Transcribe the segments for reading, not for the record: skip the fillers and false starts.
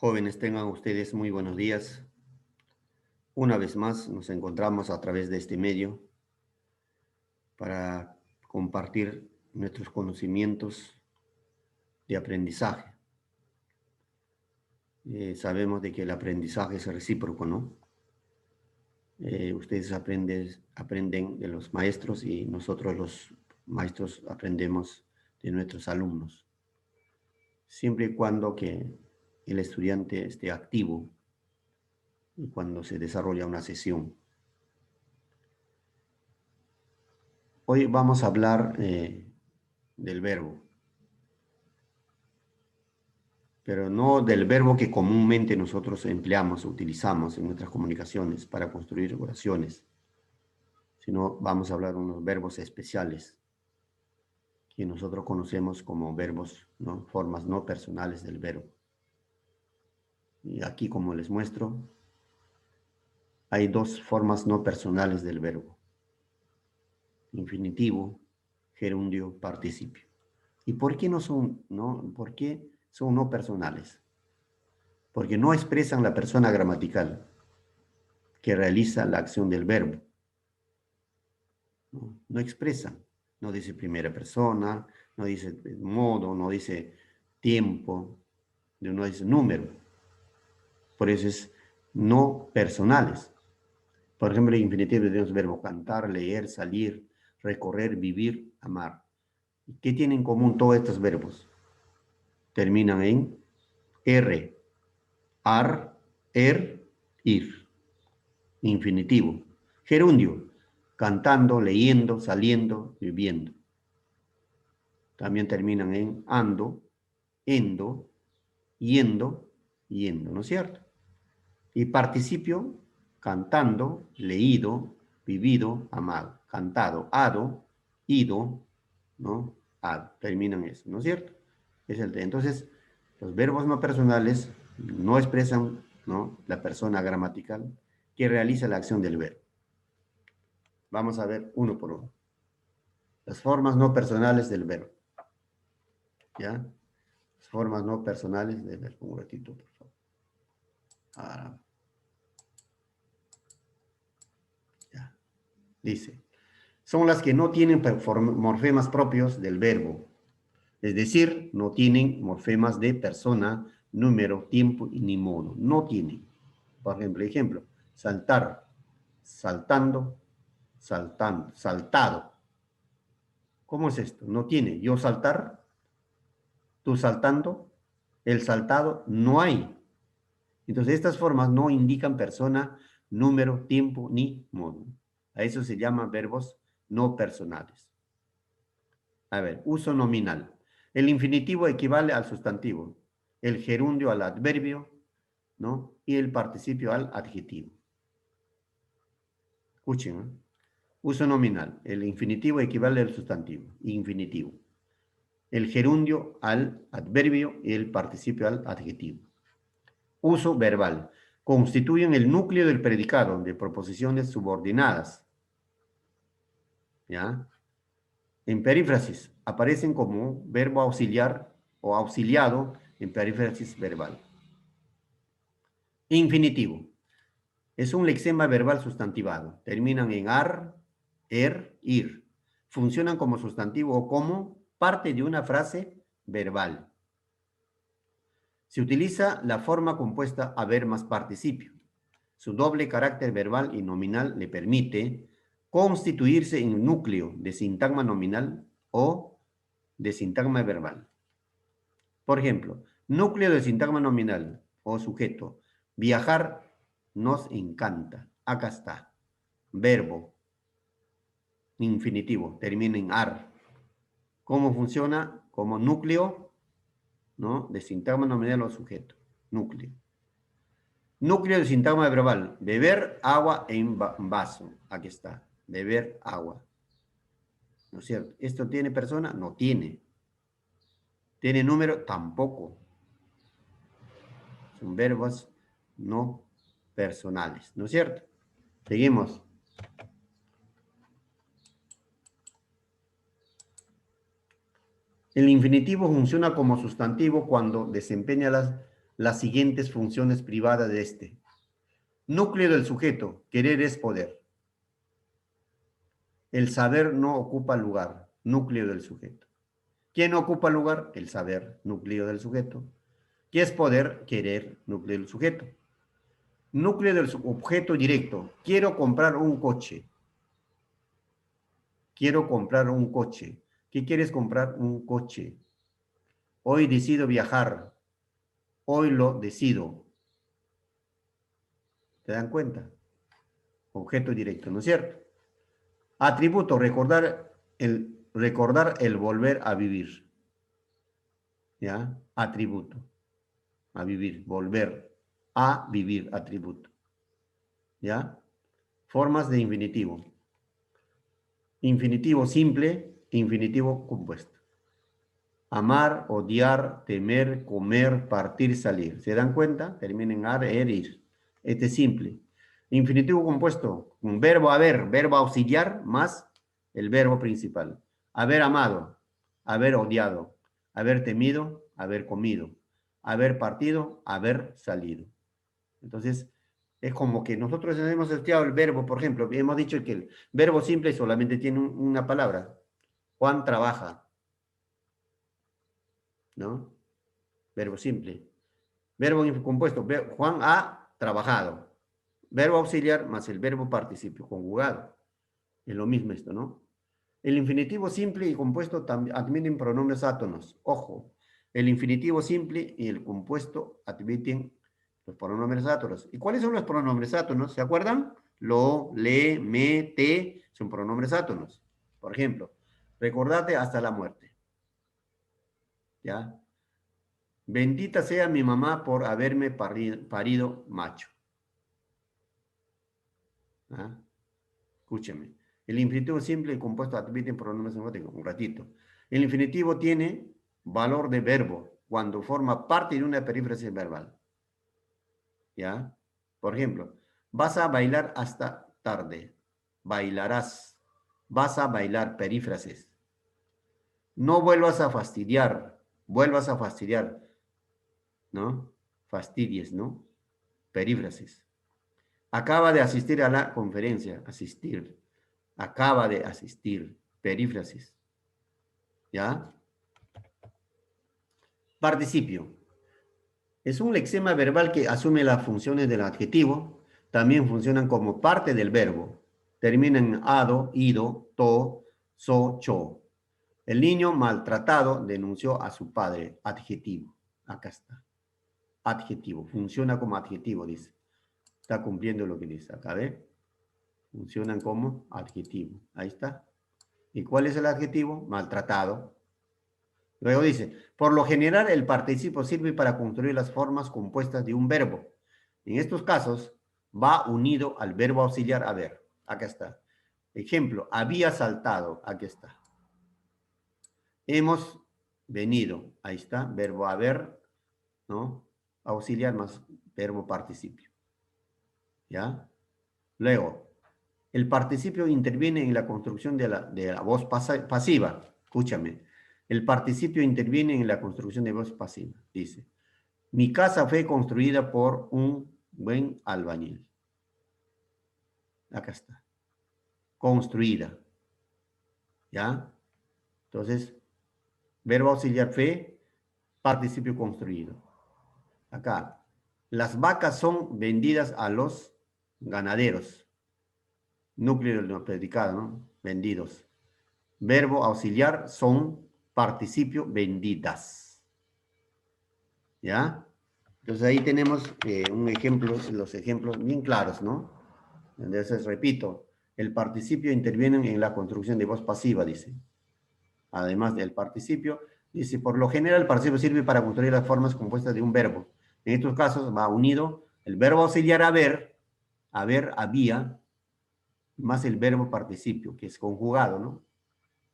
Jóvenes, tengan ustedes muy buenos días. Una vez más nos encontramos a través de este medio para compartir nuestros conocimientos de aprendizaje. Sabemos de que el aprendizaje es recíproco, ¿no? Ustedes aprenden de los maestros y nosotros los maestros aprendemos de nuestros alumnos. Siempre y cuando que el estudiante esté activo y cuando se desarrolla una sesión. Hoy vamos a hablar del verbo, pero no del verbo que comúnmente nosotros empleamos o utilizamos en nuestras comunicaciones para construir oraciones, sino vamos a hablar de unos verbos especiales que nosotros conocemos como verbos, ¿no? Formas no personales del verbo. Y aquí, como les muestro, hay dos formas no personales del verbo: infinitivo, gerundio, participio. ¿Y por qué no son, no? ¿Por qué son no personales? Porque no expresan la persona gramatical que realiza la acción del verbo. No expresan, no dice primera persona, no dice modo, no dice tiempo, no dice número. Por eso es no personales. Por ejemplo, en infinitivo tenemos verbo cantar, leer, salir, recorrer, vivir, amar. ¿Qué tienen en común todos estos verbos? Terminan en R, ar, ir. Infinitivo. Gerundio, cantando, leyendo, saliendo, viviendo. También terminan en ando, endo, yendo, yendo, ¿no es cierto? Y participio, cantando, leído, vivido, amado. Cantado, ado, ido, ¿no? Ado. Terminan eso, ¿no es cierto? Entonces, los verbos no personales no expresan, ¿no?, la persona gramatical que realiza la acción del verbo. Vamos a ver uno por uno. Las formas no personales del verbo. ¿Ya? Las formas no personales del verbo. Un ratito, por favor. Ahora. Ya. Dice, son las que no tienen morfemas propios del verbo. Es decir, no tienen morfemas de persona, número, tiempo y ni modo. No tienen. Por ejemplo, saltar, saltando, saltando, saltado. ¿Cómo es esto? No tiene. Yo saltar, tú saltando, el saltado, no hay. Entonces, estas formas no indican persona, número, tiempo ni modo. A eso se llama verbos no personales. A ver, uso nominal. El infinitivo equivale al sustantivo, el gerundio al adverbio, ¿no? Y el participio al adjetivo. Escuchen, ¿eh? Uso nominal. El infinitivo equivale al sustantivo, infinitivo. El gerundio al adverbio y el participio al adjetivo. Uso verbal. Constituyen el núcleo del predicado de proposiciones subordinadas. ¿Ya? En perífrasis aparecen como verbo auxiliar o auxiliado en perífrasis verbal. Infinitivo. Es un lexema verbal sustantivado. Terminan en ar, ir. Funcionan como sustantivo o como parte de una frase verbal. Se utiliza la forma compuesta haber más participio. Su doble carácter verbal y nominal le permite constituirse en un núcleo de sintagma nominal o de sintagma verbal. Por ejemplo, núcleo de sintagma nominal o sujeto. Viajar nos encanta. Acá está. Verbo. Infinitivo. Termina en ar. ¿Cómo funciona? Como núcleo, ¿no?, de sintagma nominal o sujeto. Núcleo. Núcleo de sintagma verbal. Beber agua en vaso. Aquí está. Beber agua. ¿No es cierto? ¿Esto tiene persona? No tiene. ¿Tiene número? Tampoco. Son verbos no personales. ¿No es cierto? Seguimos. El infinitivo funciona como sustantivo cuando desempeña las las siguientes funciones privadas de este. Núcleo del sujeto, querer es poder. El saber no ocupa lugar, núcleo del sujeto. ¿Quién ocupa lugar? El saber, núcleo del sujeto. ¿Qué es poder? Querer, núcleo del sujeto. Núcleo del objeto directo. Quiero comprar un coche. Quiero comprar un coche. ¿Qué quieres comprar? Un coche. Hoy decido viajar. Hoy lo decido. ¿Te dan cuenta? Objeto directo, ¿no es cierto? Atributo, recordar el volver a vivir. ¿Ya? Atributo. A vivir, volver a vivir, atributo. ¿Ya? Formas de infinitivo. Infinitivo simple, infinitivo compuesto. Amar, odiar, temer, comer, partir, salir. ¿Se dan cuenta? Termina en ar, ir. Este es simple. Infinitivo compuesto, un verbo haber, verbo auxiliar más el verbo principal. Haber amado, haber odiado, haber temido, haber comido, haber partido, haber salido. Entonces, es como que nosotros hemos estudiado el verbo, por ejemplo, hemos dicho que el verbo simple solamente tiene una palabra. Juan trabaja, ¿no? Verbo simple. Verbo compuesto, Juan ha trabajado. Verbo auxiliar más el verbo participio conjugado. Es lo mismo esto, ¿no? El infinitivo simple y compuesto admiten pronombres átonos. Ojo, el infinitivo simple y el compuesto admiten los pronombres átonos. ¿Y cuáles son los pronombres átonos? ¿Se acuerdan? Lo, le, me, te son pronombres átonos. Por ejemplo, recordate hasta la muerte. ¿Ya? Bendita sea mi mamá por haberme parido macho. ¿Ah? Escúcheme. El infinitivo simple y compuesto admiten pronombres semánticos. Un ratito. El infinitivo tiene valor de verbo cuando forma parte de una perífrasis verbal. ¿Ya? Por ejemplo, vas a bailar hasta tarde. Bailarás. Vas a bailar, perífrasis. No vuelvas a fastidiar. Vuelvas a fastidiar. ¿No? Fastidies, ¿no? Perífrasis. Acaba de asistir a la conferencia. Asistir. Acaba de asistir. Perífrasis. ¿Ya? Participio. Es un lexema verbal que asume las funciones del adjetivo. También funcionan como parte del verbo. Terminan en ado, ido, to, so, cho. El niño maltratado denunció a su padre. Adjetivo. Acá está. Adjetivo. Funciona como adjetivo, dice. Está cumpliendo lo que dice acá, ¿ve? Funcionan como adjetivo. Ahí está. ¿Y cuál es el adjetivo? Maltratado. Luego dice, por lo general el participio sirve para construir las formas compuestas de un verbo. En estos casos va unido al verbo auxiliar haber. Acá está. Ejemplo, había saltado. Aquí está. Hemos venido. Ahí está. Verbo haber, ¿no? Auxiliar más verbo participio. ¿Ya? Luego, el participio interviene en la construcción de la voz pasiva. Escúchame. El participio interviene en la construcción de voz pasiva. Dice, mi casa fue construida por un buen albañil. Acá está. Construida. ¿Ya? Entonces, verbo auxiliar fue, participio construido. Acá. Las vacas son vendidas a los ganaderos. Núcleo del predicado, ¿no? Vendidos. Verbo auxiliar son, participio, vendidas. ¿Ya? Entonces ahí tenemos un ejemplo, los ejemplos bien claros, ¿no? Entonces, repito, el participio interviene en la construcción de voz pasiva, dice. Además del participio, dice, por lo general el participio sirve para construir las formas compuestas de un verbo. En estos casos va unido el verbo auxiliar haber, había, más el verbo participio, que es conjugado, ¿no?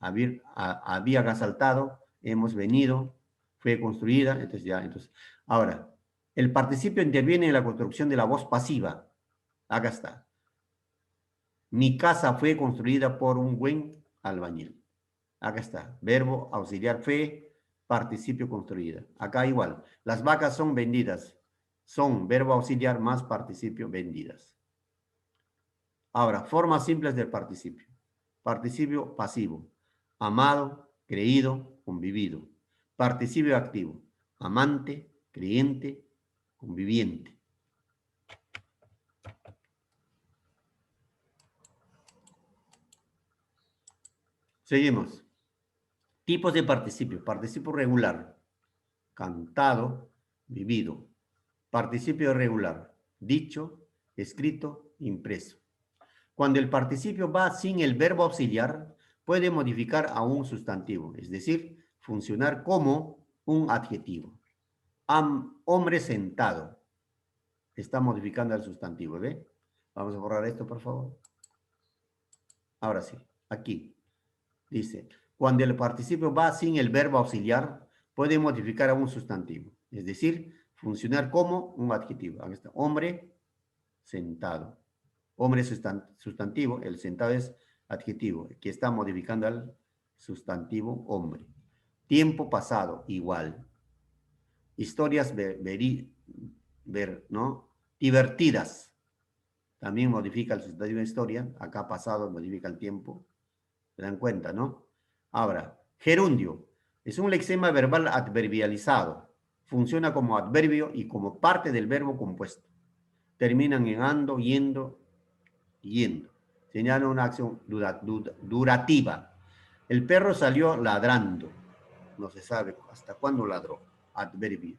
Había saltado, hemos venido, fue construida, entonces ya, entonces. Ahora, el participio interviene en la construcción de la voz pasiva. Acá está. Mi casa fue construida por un buen albañil. Acá está. Verbo auxiliar fue, participio construida. Acá igual. Las vacas son vendidas. Son verbo auxiliar más participio vendidas. Ahora, formas simples del participio. Participio pasivo. Amado, creído, convivido. Participio activo. Amante, creyente, conviviente. Seguimos. Tipos de participio. Participio regular. Cantado, vivido. Participio irregular. Dicho, escrito, impreso. Cuando el participio va sin el verbo auxiliar, puede modificar a un sustantivo, es decir, funcionar como un adjetivo. Hombre sentado. Está modificando al sustantivo, ¿ve? Vamos a borrar esto, por favor. Ahora sí, aquí. Dice, cuando el participio va sin el verbo auxiliar, puede modificar a un sustantivo, es decir, funcionar como un adjetivo. Aquí está, hombre sentado. Hombre es sustantivo, el sentado es adjetivo, que está modificando al sustantivo hombre. Tiempo pasado, igual. Historias ¿no? Divertidas. También modifica el sustantivo de historia. Acá pasado modifica el tiempo. ¿Se dan cuenta, no? Ahora, gerundio. Es un lexema verbal adverbializado. Funciona como adverbio y como parte del verbo compuesto. Terminan en ando, yendo, yendo. Señala una acción durativa. El perro salió ladrando. No se sabe hasta cuándo ladró. Adverbio.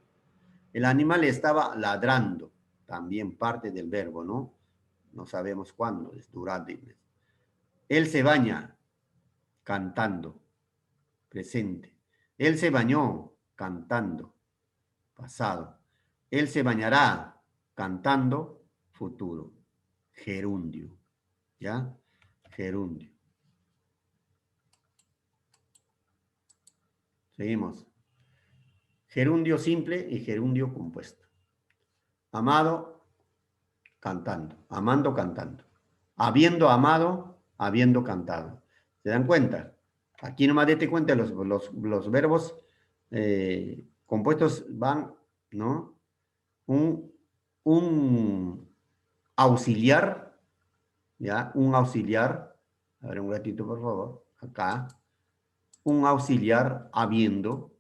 El animal estaba ladrando. También parte del verbo, ¿no? No sabemos cuándo. Es durativo. Él se baña cantando. Presente. Él se bañó cantando. Pasado. Él se bañará cantando. Futuro. Gerundio. ¿Ya? Gerundio. Seguimos. Gerundio simple y gerundio compuesto. Amado, cantando. Amando, cantando. Habiendo amado, habiendo cantado. ¿Se dan cuenta? Aquí nomás date cuenta, los verbos compuestos van, ¿no? Un auxiliar, ¿ya? Un auxiliar. A ver, un ratito, por favor. Acá. Un auxiliar habiendo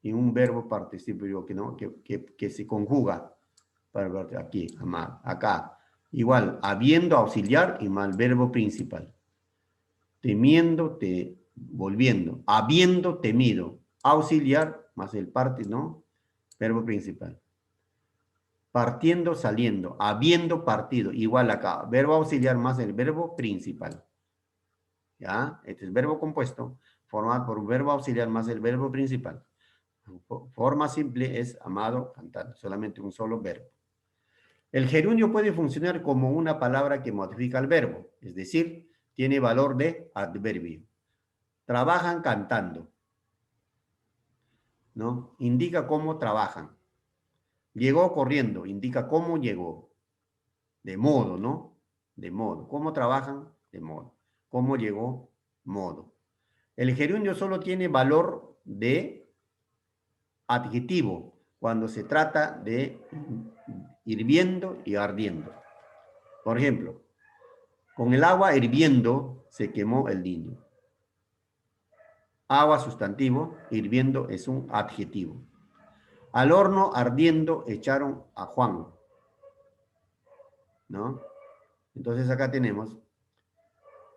y un verbo participio que, ¿no? que se conjuga para aquí, amar, acá. Igual, habiendo auxiliar y mal verbo principal. Temiendo, volviendo. Habiendo temido. Auxiliar más el parte, ¿no? Verbo principal. Partiendo, saliendo. Habiendo partido. Igual acá. Verbo auxiliar más el verbo principal. ¿Ya? Este es verbo compuesto, formado por un verbo auxiliar más el verbo principal. Forma simple es amado, cantando, solamente un solo verbo. El gerundio puede funcionar como una palabra que modifica el verbo, es decir, tiene valor de adverbio. Trabajan cantando, ¿no? Indica cómo trabajan. Llegó corriendo, indica cómo llegó. De modo, ¿no? De modo. ¿Cómo trabajan? De modo. ¿Cómo llegó? Modo. El gerundio solo tiene valor de adjetivo cuando se trata de hirviendo y ardiendo. Por ejemplo, con el agua hirviendo se quemó el niño. Agua sustantivo, hirviendo es un adjetivo. Al horno ardiendo echaron a Juan. ¿No? Entonces acá tenemos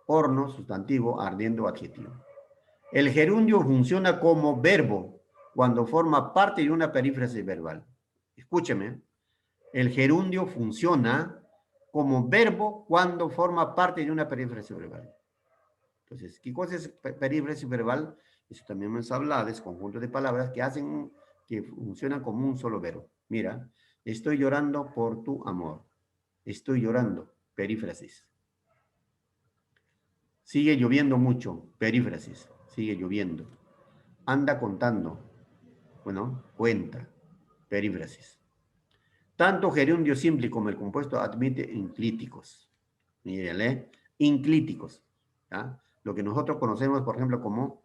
horno, sustantivo, ardiendo, adjetivo. El gerundio funciona como verbo cuando forma parte de una perífrasis verbal. Escúcheme. El gerundio funciona como verbo cuando forma parte de una perífrasis verbal. Entonces, ¿qué cosa es perífrasis verbal? Eso también hemos hablado, es conjunto de palabras que funcionan como un solo verbo. Mira, estoy llorando por tu amor. Estoy llorando, perífrasis. Sigue lloviendo mucho, perífrasis. Sigue lloviendo. Anda contando. Bueno, cuenta, perífrasis. Tanto gerundio simple como el compuesto admite inclíticos. Mírenle, inclíticos. ¿Ya? Lo que nosotros conocemos, por ejemplo, como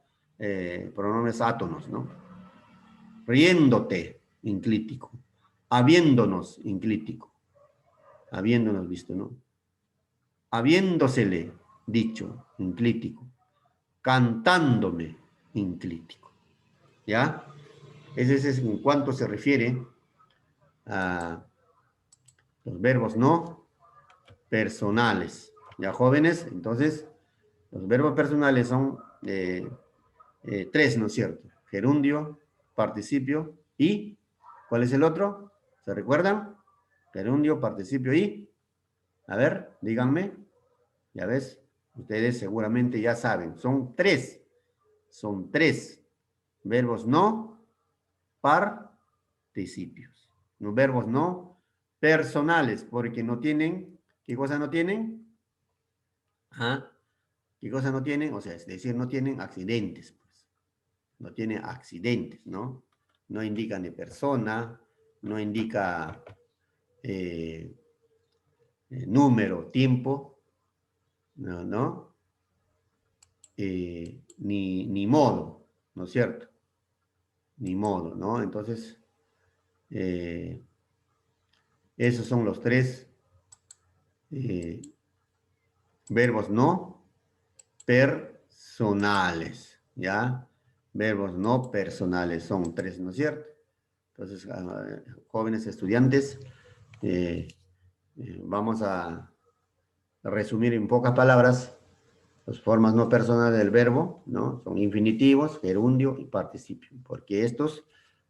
pronombres átonos, ¿no? riéndote, inclítico. Habiéndonos, inclítico. Habiéndonos visto, ¿no? Habiéndosele dicho, inclítico. Cantándome, inclítico. ¿Ya? Ese es en cuanto se refiere a los verbos no personales. ¿Ya, jóvenes? Entonces, los verbos personales son tres, ¿no es cierto? Gerundio, participio y, ¿cuál es el otro? ¿Se recuerdan? Gerundio, participio y, a ver, díganme. Ya ves, ustedes seguramente ya saben. Son tres verbos no participios. Los verbos no personales, porque no tienen, ¿qué cosa no tienen? ¿Ah? ¿Qué cosa no tienen? O sea, es decir, no tienen accidentes, pues. No tienen accidentes, ¿no? No indican de persona, no indica eh, número, tiempo, ¿no? ¿No? Ni modo, ¿no es cierto? Ni modo, ¿no? Entonces, eh, esos son los tres eh, verbos no personales, ¿ya? Verbos no personales son tres, ¿no es cierto? Entonces, jóvenes estudiantes, eh, vamos a resumir en pocas palabras las formas no personales del verbo, ¿no? Son infinitivos, gerundio y participio, porque estos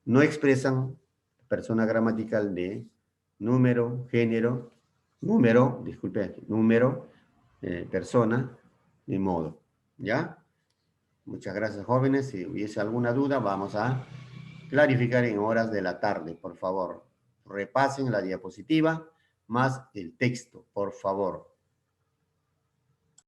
no expresan persona gramatical de número, género, número, disculpe, número, persona, ni modo, ¿ya? Muchas gracias, jóvenes. Si hubiese alguna duda, vamos a clarificar en horas de la tarde, por favor. Repasen la diapositiva más el texto, por favor.